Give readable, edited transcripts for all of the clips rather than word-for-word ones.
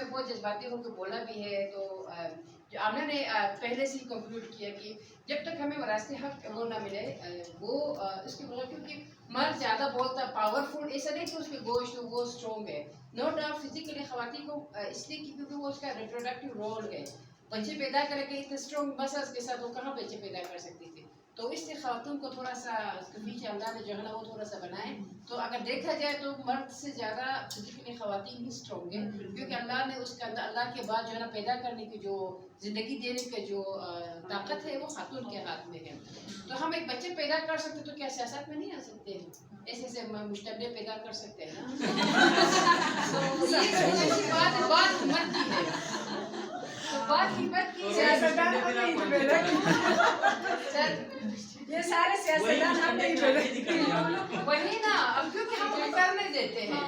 میں بہت جذباتی ہو کے بولا بھی ہے، تو جو آمنہ نے پہلے سے ہی کنکلوڈ کیا کہ جب تک ہمیں وراثتی حق وہ نہ ملے وہ اس کے بغیر، کیونکہ مرد زیادہ بہت پاورفل، ایسا نہیں کہ اس کے گوشت وہ اسٹرانگ ہے، نو ڈاؤٹ فزیکلی خواتین کو اس لیے کیونکہ وہ اس کا ریپروڈکٹیو رول ہے، بچے پیدا کر کے اتنے اسٹرانگ مسلس کے ساتھ وہ کہاں بچے پیدا کر سکتی تھی، تو اس لیے خواتین کو تھوڑا سا پیچھے اللہ نے جو ہے نا وہ تھوڑا سا بنائے، تو اگر دیکھا جائے تو مرد سے زیادہ فزیکلی خواتین ہی اسٹرانگ ہے، کیونکہ اللہ نے اس کے اندر اللہ کے بعد جو ہے نا پیدا کرنے کی جو زندگی دینے کی جو طاقت ہے وہ خاتون کے ہاتھ میں ہے، تو ہم ایک بچے پیدا کر سکتے تو کیا سیاست میں نہیں آ سکتے ہیں، ایسے ایسے مشتبے پیدا کر سکتے ہیں نا، تو یہ بات ہمت کی ہے، تو بات ہمت کی سیاستدان یہ سارے سیاستدان ہم نہیں بولے وہی نا، اب کیونکہ ہم کو کرنے دیتے ہیں،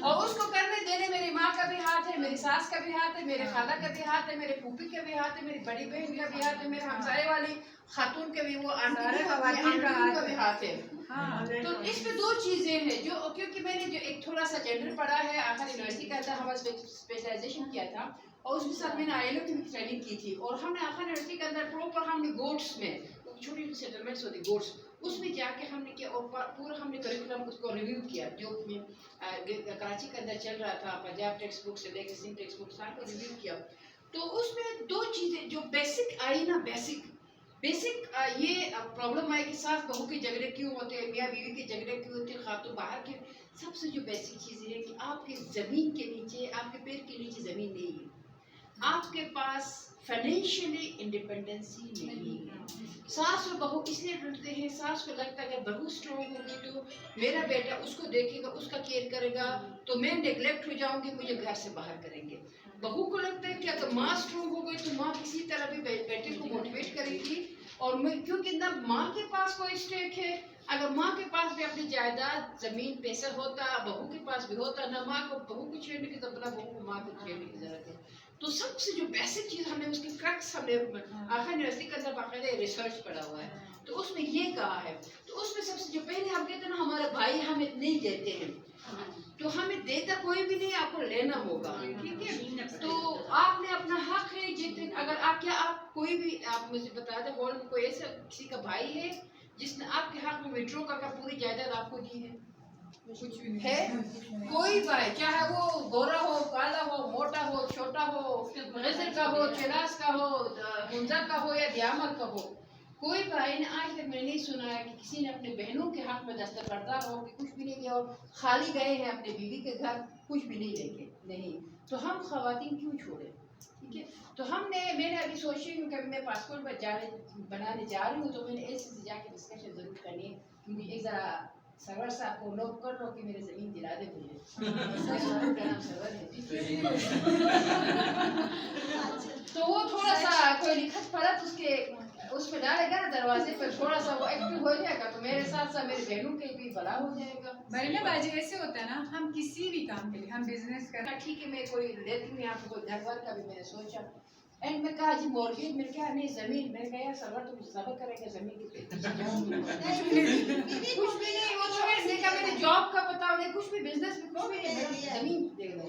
اور اس کو کرنے دینے میری ماں کا بھی ہاتھ ہے، میری ساس کا بھی ہاتھ ہے، میرے خالہ کا بھی ہاتھ ہے، میرے پھوپھی کا بھی ہاتھ ہے، میری بڑی بہن کا بھی ہاتھ ہے، میرے ہمسائے والی خاتون کے بھی وہ آنٹی کا بھی ہاتھ ہے، تو اس میں دو چیزیں ہیں جو کیونکہ میں نے جو ایک تھوڑا سا جنرل پڑھا ہے، آخر یونیورسٹی کا تھا، ہمارا اسپیشلائزیشن کیا تھا، اور اس کے ساتھ میں نے آئی ایل او کی بھی ٹریننگ کی تھی، اور ہم نے آخر یونیورسٹی کے اندر پراپر ہم نے گوٹس میں چھوٹی چھوٹی سیٹلمنٹس ہوتی گوٹس، اس میں جا کے ہم نے کیا، اور پورا ہم نے کریکولم اس کو ریویو کیا جو کراچی کے اندر چل رہا تھا، پنجاب ٹیکسٹ بک سے لے کے سندھ ٹیکسٹ بک سارے کو ریویو کیا، تو اس میں دو چیزیں جو بیسک آئی نا، بیسک یہ پرابلم آئی کہ ساس بہو کے جھگڑے کیوں ہوتے ہیں، میاں بیوی کے جھگڑے کیوں ہوتے ہیں، خاتون باہر کے، سب سے جو بیسک چیزیں ہیں کہ آپ کے زمین کے نیچے، آپ کے پیر کے نیچے زمین نہیں ہے، آپ کے پاس فائنینشلی انڈیپینڈنسی نہیں ہے، ساس اور بہو اس لیے ڈرتے ہیں، ساس کو لگتا ہے اگر بہو اسٹرانگ ہوگی تو میرا بیٹا اس کو دیکھے گا، اس کا کیئر کرے گا، تو میں نیگلیکٹ ہو جاؤں گی، مجھے گھر سے باہر کریں گے، بہو کو لگتا ہے کہ اگر ماں اسٹرانگ ہو گئی تو ماں کسی طرح بھی بیٹے کو موٹیویٹ کرے گی، اور کیونکہ نہ ماں کے پاس کوئی اسٹیک ہے، اگر ماں کے پاس بھی اپنی جائیداد زمین پیسہ ہوتا، بہو کے پاس بھی ہوتا، نہ ماں کو بہو کو چھیڑنے کی ضرورت، بہو کو ماں کو چھیڑنے کی ضرورت ہے، تو سب سے جو بیسک چیز ہم نے اس کی کرکس ہم نے آخر یونیورسٹی کے اندر باقاعدہ ریسرچ پڑھا ہوا ہے، تو اس میں یہ کہا ہے، تو اس میں سب سے جو پہلے ہم کہتے ہیں نا ہمارا بھائی ہمیں نہیں دیتے ہیں، تو ہمیں دیتا کوئی بھی نہیں، آپ کو لینا ہوگا، ٹھیک ہے، تو آپ نے اپنا حق ہے جتنے، اگر آپ کیا آپ کوئی بھی آپ مجھے بتا دیں ہال میں کوئی ایسا کسی کا بھائی ہے جس نے آپ کے حق میں وڈرو کر پوری جائیداد آپ کو دی ہے؟ کچھ بھی ہے، کوئی بھائی چاہے وہ گورا ہو، کالا ہو، موٹا ہو، چھوٹا ہو، غزر کا ہو، چراس کا ہو، منظر کا ہو یا دیامر کا ہو، کوئی بھائی نے آج تک میں نے نہیں سنا ہے کہ کسی نے اپنے بہنوں کے حق میں دستبردار ہو کہ کچھ بھی نہیں دیا اور خالی گئے ہیں اپنے بیوی کے گھر کچھ بھی نہیں لے کے، نہیں، تو ہم خواتین کیوں چھوڑیں، ٹھیک ہے، تو میں نے ابھی سوچی ہوں کہ میں پاسپورٹ بنانے جا رہی ہوں، تو میں نے ایسے سے جا کے ڈسکشن ضرور کرنی ہے، کیونکہ ایک ذرا سرور صاحب کو لوگ کر لو کہ میرے زمین دلا دے مجھے، سرور کا نام سرور ہے، تو وہ تھوڑا سا کوئی لکھت پڑا تو اس پہ ڈالے گا نا دروازے پہ، تھوڑا سا وہ ایکٹیو ہو جائے گا، تو میرے ساتھ ساتھ میرے بہنوں کے بھی بھلا ہو جائے گا۔ مریم باجی ایسے ہوتا ہے نا، ہم کسی بھی کام کے لیے ہم بزنس کرنا، ٹھیک ہے میں کوئی لیتی ہوں یہاں پہ کوئی گھر وار کا بھی میں نے سوچا، اینڈ میں کہا جی مورگیج میں کیا نہیں زمین، میں نے کہا یار سرور تم صبر کرے گا زمین کے پیچھے کچھ بھی نہیں، وہ چھوڑنے کا میں نے جاب کا پتا انہیں کچھ بھی بزنس میں کچھ بھی نہیں، زمین دے دو،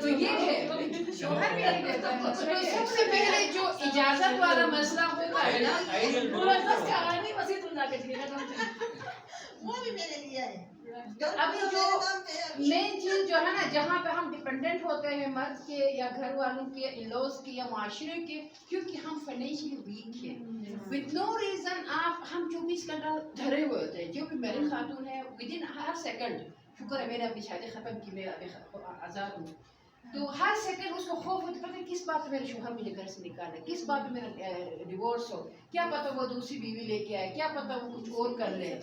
تو یہ ہے شوہر بھی نہیں دیتا ہے، سب سے پہلے جو اجازت والا مسئلہ ہوتا ہے نا، وہ بھی میرے لیے ہے، ابھی جو مین چیز جو ہے نا جہاں پہ ہم ڈپینڈنٹ ہوتے ہیں مرد کے یا گھر والوں کے، ان لوز کے یا معاشرے کے، کیونکہ ہم فائنینشلی ویک ہیں، وتھ نو ریزن ہم 24 گھنٹہ دھرے ہوئے ہوتے ہیں، جو بھی میری خاتون ہے ود ان ہر سیکنڈ، شکر ہے میں نے اپنی شادی ختم کی، میں ابھی آزاد ہوں، تو ہر سیکنڈ اس کو خوف ہوتا پتہ نہیں کس بات پہ میرے شوہر مجھے گھر سے نکالے، کس بات پہ میرا ڈیورس ہو، کیا پتہ وہ دوسری بیوی لے کے آئے، کیا پتہ وہ کچھ اور کر لے،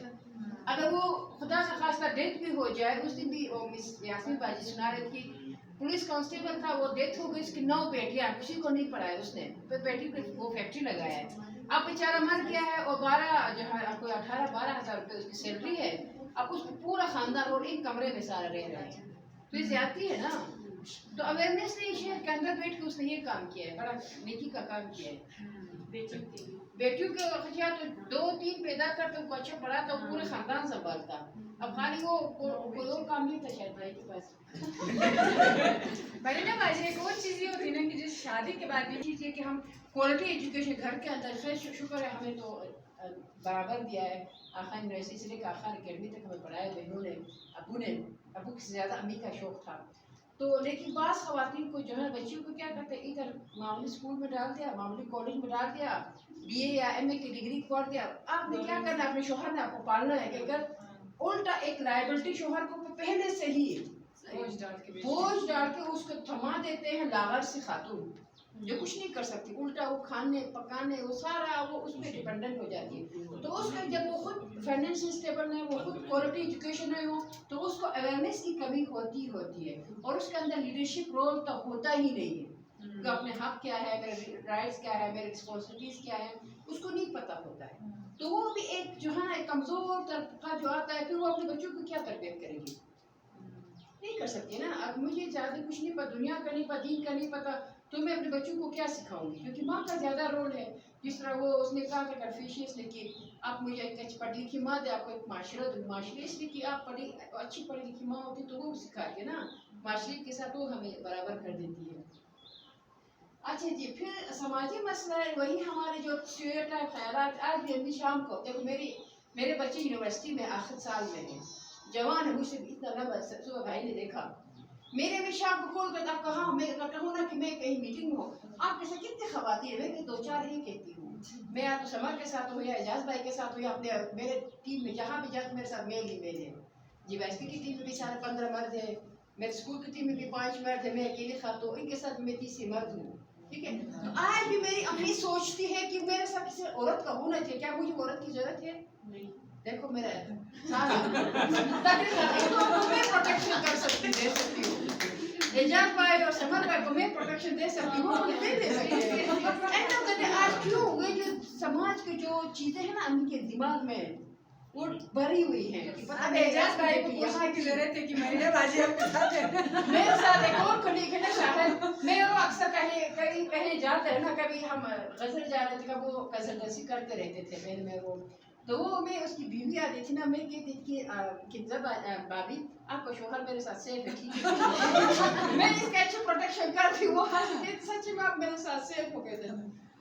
اگر وہ خدا سے خاصہ ڈیتھ بھی ہو جائے، اس دن بھی مس یاسمین باجی سنا رہی تھی، پولیس کانسٹیبل تھا، وہ ڈیتھ ہو گئی، اس کی 9 بیٹیاں، کسی کو نہیں پڑھایا اس نے، بیٹی کو وہ فیکٹری لگایا ہے، اب بیچارہ مر گیا ہے، اور 12 جو ہے کوئی 18-12 ہزار روپے اس کی سیلری ہے، اب اس میں پورا خاندان اور ایک کمرے میں سارا رہ رہے ہیں، تو یہ زیادتی ہے نا، تو اویئرنیس نہیں، شہر کے اندر بیٹھ کے اس نے یہ کام کیا ہے، بڑا نیکی کا کام کیا ہے، بیٹیوں کے خرچہ تو 2-3 پیدا کرتے کو اچھا پڑھا تو پورے خاندان سنبھالتا، اب خالی وہ کوئی اور کام نہیں تھا شاید بھائی کے پاس. بڑے نا باجی ایک اور چیز یہ ہوتی ہے نا کہ جس شادی کے بعد یہ چیز یہ کہ ہم کوالٹی ایجوکیشن گھر کے اندر خیر شکر ہے ہمیں تو برابر دیا ہے. آخا یونیورسٹی سے لے کے آخر اکیڈمی تک ہمیں پڑھایا بہنوں نے ابو سے زیادہ امی کا شوق تھا. تو لیکن بعض خواتین کو جو ہے بچیوں کو کیا کرتے ہیں ادھر معمولی اسکول میں ڈال دیا, معمولی کالج میں ڈال دیا, بی اے یا ایم اے کی ڈگری کر دیا. آپ نے کیا کرنا ہے, اپنے شوہر نے آپ کو پالنا ہے کہ اگر الٹا ایک لائبلٹی شوہر کو پہلے سے ہی بوجھ ڈال کے اس کو تھما دیتے ہیں لاغر سے خاتون جو کچھ نہیں کر سکتی, الٹا وہ کھانے پکانے وہ سارا وہ اس پہ ڈیپینڈنٹ ہو جاتی ہے. تو اس کا جب وہ خود فائنینشیل اسٹیبل ہے, وہ خود کوالٹی ایجوکیشن ہے, وہ تو اس کو اویئرنیس کی کمی ہوتی ہے اور اس کے اندر لیڈرشپ رول تو ہوتا ہی نہیں ہے کہ اپنے حق کیا ہے, میرے رائٹس کیا ہے, میرے رسپانسبلٹیز کیا ہے, اس کو نہیں پتہ ہوتا ہے. تو وہ بھی ایک جو ہے ایک کمزور طبقہ جو آتا ہے, پھر وہ اپنے بچوں کو کیا تربیت کرے گی, نہیں کر سکتی نا. اب مجھے زیادہ کچھ نہیں پتا, دنیا کا نہیں پتا, دین کا نہیں پتا, تو میں اپنے بچوں کو کیا سکھاؤں گی, کیونکہ ماں کا زیادہ رول ہے. جس طرح وہ اس نے کہا کہ کنفیوشیس نے کہ آپ مجھے ایک پڑھی لکھی ماں دے, آپ کو ایک معاشرے اس لیے کہ آپ اچھی پڑھی لکھی ماں ہوتی تو وہ سکھاتی ہے نا, معاشرے کے ساتھ وہ ہمیں برابر کر دیتی ہے. اچھا جی, پھر سماجی مسئلہ ہے وہی ہمارے جو اسٹیریوٹائپ خیالات. آج بھی ابھی شام کو دیکھو میرے بچے یونیورسٹی میں آخر سال میں ہیں, جوان ہے, مجھ سے اتنا لمبا, صبح بھائی نے دیکھا میرے میں شام کو کال کرتا, آپ کہاں, میں کہوں نا کہ میں کہیں میٹنگ ہوں, آپ کے ساتھ کتنے خواتین ہیں, میں 2-4 ہی کہتی ہوں. میں یا تو سمر کے ساتھ ہوں یا اعجاز بھائی کے ساتھ ہوں یا اپنے میرے ٹیم میں جہاں بھی جاتے میرے ساتھ میل ہی میل ہے. جی ویسے کی ٹیم میں بھی 15 مرد ہیں, میرے اسکول کی ٹیم میں بھی 5 مرد ہیں, میں اکیلی خاتون, ان کے ساتھ میں تیسری مرد ہوں. ٹھیک ہے, تو آج بھی میری امی سوچتی ہے کہ میرے ساتھ کسی عورت کا ہونا چاہیے. کیا مجھے عورت کی ضرورت ہے؟ نہیں. دیکھو میرا میں پروٹیکشن کر سکتی, دے سکتی ہوں. اعجاز بھائی اور سمر بھائی کو میں پروٹیکشن دے سکتی ہوں, انہیں دے سکتی ہیں. آج کیوں ہوئے جو سماج کی جو چیزیں ہیں نا ان کے دماغ میں وہ بھری ہوئی ہیں. اب اعجاز بھائی کو پوچھنے کی ضرورت ہے کہ مہینے باجی آپ کے ساتھ ہے. میرے ساتھ ایک اور کلیگ ہے نا شاہد, میں وہ اکثر کہیں جاتے ہیں نا, کبھی ہم غزل جا رہے تھے, کبھی وہ غزل رسی کرتے رہتے تھے میں وہ, تو وہ میں اس کی بیوی آتی تھی نا, میں کہتی تھی کہ جب بھابھی آپ کا شوہر میرے ساتھ سیف ہے, ٹھیک ہے, میں اس کا اچھا پروٹیکشن کرتی ہوں. وہ ہنستے سچ میں آپ میرے ساتھ سیف ہو گئے تھے,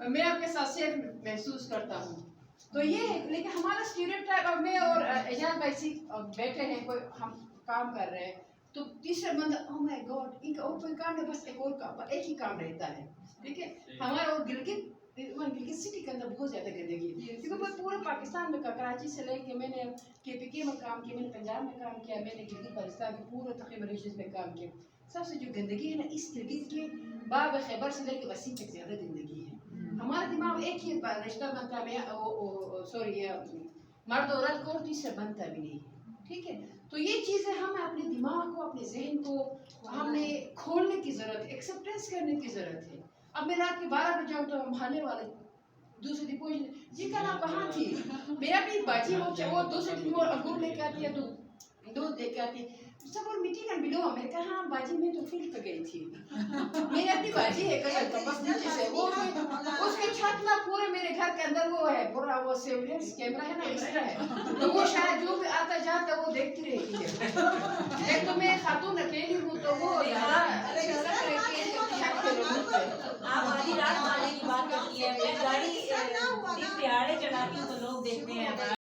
میں آپ کے ساتھ سیف محسوس کرتا ہوں. تو یہ ہے, لیکن ہمارا اسٹیریوٹائپ, اب میں اور اعجاز بھائی بیٹھے ہیں, کوئی ہم کام کر رہے ہیں, تو تیسرا بندہ او مائی گاڈ ان کا اور کوئی کام نہیں, بس ایک اور کام, ایک ہی کام رہتا ہے. ٹھیک ہے, ہمارا اور گلگت سٹی کے اندر بہت زیادہ گندگی ہے, کیونکہ میں پورے پاکستان میں کراچی سے لے کے میں نے کے پی کے میں کام کیا, میں نے پنجاب میں کام کیا, میں نے گلگت بلتستان کے پورے تقریباً ریجنز میں کام کیا. سب سے جو گندگی ہے نا, اس گلگت کے باب خیبر سے لے کے وسیم تک زیادہ گندگی ہے. ہمارا دماغ ایک ہی رشتہ بنتا ہے, سوری مرد عورت کو, اور تیسرا بنتا بھی نہیں. ٹھیک ہے, تو یہ چیزیں ہمیں اپنے دماغ کو, اپنے ذہن کو ہمیں کھولنے کی ضرورت ہے, ایکسیپٹینس کرنے کی ضرورت ہے. اب میں رات کے 12 بجے جاؤں تو محلے والے دوسرے دن پوچھ جی کل آپ کہاں تھی, میرا بھی باجی وہ دوسرے دن وہ انگور لے کے آتی ہے, دودھ لے کے آتی ہے, سب اور میٹنگ اینڈ بلو. میں نے کہا ہاں باجی میں تو فیلڈ پہ گئی تھی, میری اپنی باجی ہے کسل کا, بس نیچے سے وہ اس کے چھت نہ پورے میرے گھر کے اندر وہ ہے پورا وہ سیویلنس کیمرہ ہے نا, اس طرح ہے, تو وہ شاید جو بھی آتا جاتا وہ دیکھتی رہتی ہے. ایک تو میں خاتون اکیلی ہوں, تو وہ آپ آدھی رات مارنے کی بات کرتی ہے, میں گاڑی دہاڑے چلاتی ہوں تو لوگ دیکھتے ہیں.